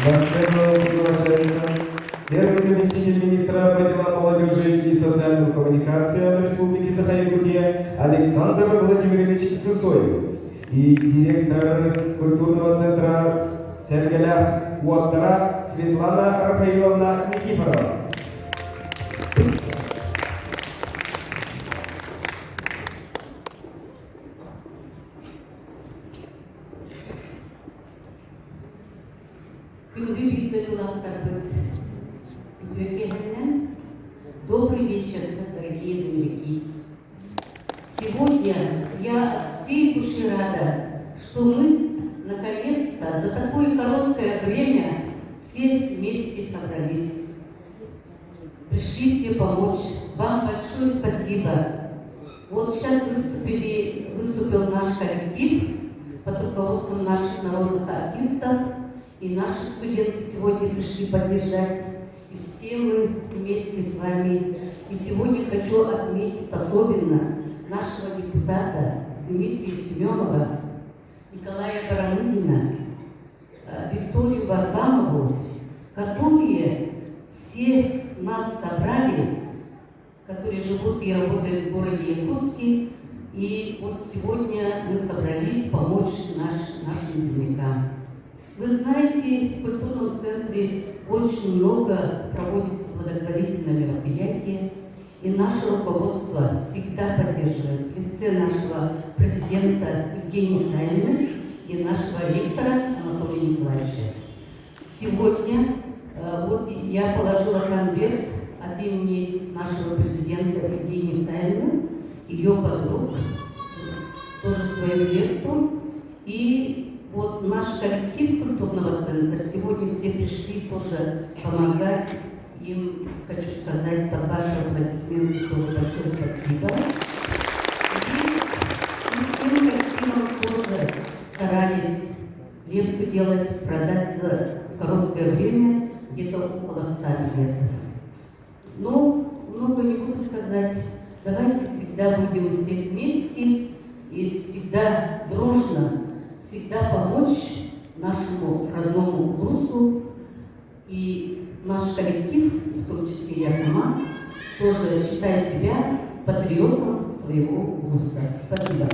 На сцену приглашается первый заместитель министра по делам молодежи и социальным коммуникациям Республики Саха-Якутия Александр Владимирович Сысоев и директор культурного центра Сергелях Уаттара Светлана Рафаиловна Никифорова. Добрый вечер, дорогие земляки. Сегодня я от всей души рада, что мы наконец-то за такое короткое время все вместе собрались. Пришли все помочь. Вам большое спасибо. Вот сейчас выступил наш коллектив под руководством наших народных артистов. И наши студенты сегодня пришли поддержать. И все мы вместе с вами. И сегодня хочу отметить особенно нашего депутата Дмитрия Семенова, Николая Барамынина, Викторию Варламову, которые все нас собрали, которые живут и работают в городе Якутске. И вот сегодня мы собрались помочь нашим землякам. Вы знаете, в культурном центре очень много проводится благотворительных мероприятий, и наше руководство всегда поддерживает в лице нашего президента Евгения Саина и нашего ректора Анатолия Николаевича. Сегодня вот я положила конверт от имени нашего президента Евгения Саина, ее подруг, тоже свою ленту, и вот наш коллектив культурного центра сегодня все пришли тоже помогать. Им хочу сказать под ваши аплодисменты тоже большое спасибо. И всем коллективам тоже старались ленту делать, продать за короткое время, где-то около 100 билетов. Но много не буду сказать. Давайте всегда будем все вместе и всегда дружно, всегда помочь нашему родному Улусу. И наш коллектив, в том числе я сама, тоже считаю себя патриотом своего Улуса. Спасибо.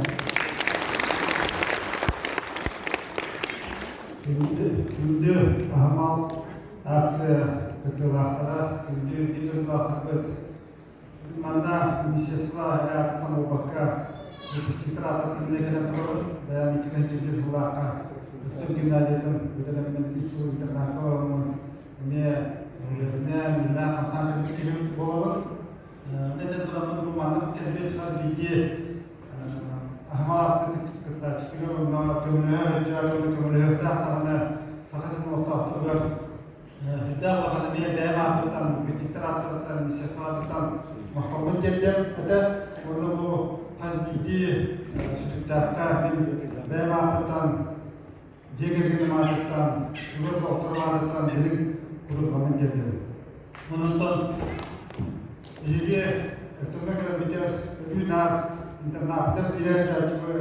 Күнде ахмал акция кытылақтара, күнде битылақтар манда министерство рядом убакка регистратор килмекелен турат, баян иккен жибир хулака Өтөк гимназиятын өтөлөмөн үстү интернатка не хамсан килим болобот. Нетен турамын бу мандык келбет хар биде ахмал акция кытачтыгы мына көмөлө жарылы көмөлө тактагына сахасын ортоктургар Hiddah Akademiye BMA'dan, Müstikterat'tan, Siyaset'tan mahkumun cebden ete onu bu hazbiddi sütüktakka BMA'dan, Cegergin Mağazı'dan, Cumhur Doktor Mağazı'dan benim kurulmanın cebden. Onundan ilgi ötürme kadar biter, ürünar, internatlar diye açıklı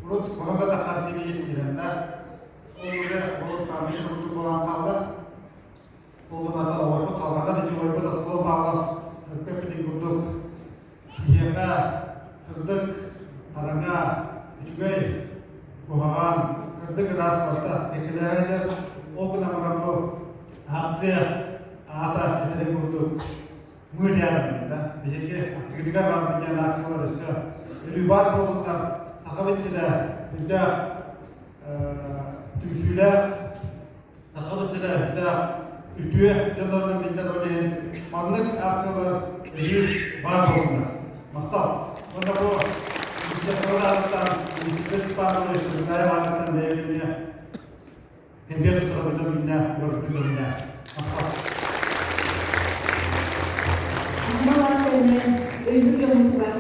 Urut Koroga'da kartimi yetkilende Urut Kamış'ın Urut olan kaldı. Olmata awalku salgada di Jawa Barat sekolah balaf kepiting guduk hiyaka herdik taranga ucgai buhawan herdik ras parta ekelajar o kana magambo akse ata etere guduk mulian da biheke aktidigar var binya akse var issa ribat bolunlar sahabetsile hiddah tümsüler sahabetsile hiddah Ütüye canlarından bilgiler örneğin manlık aksiyalar büyük var olmalı. Maktal. Bunda bu istihdamlardan, istihdamlardan, istihdamlardan verilmeye kembiyat tutulabilir minne, örgütülür minne. Maktal. Ahmalar seni öldürce mutlular.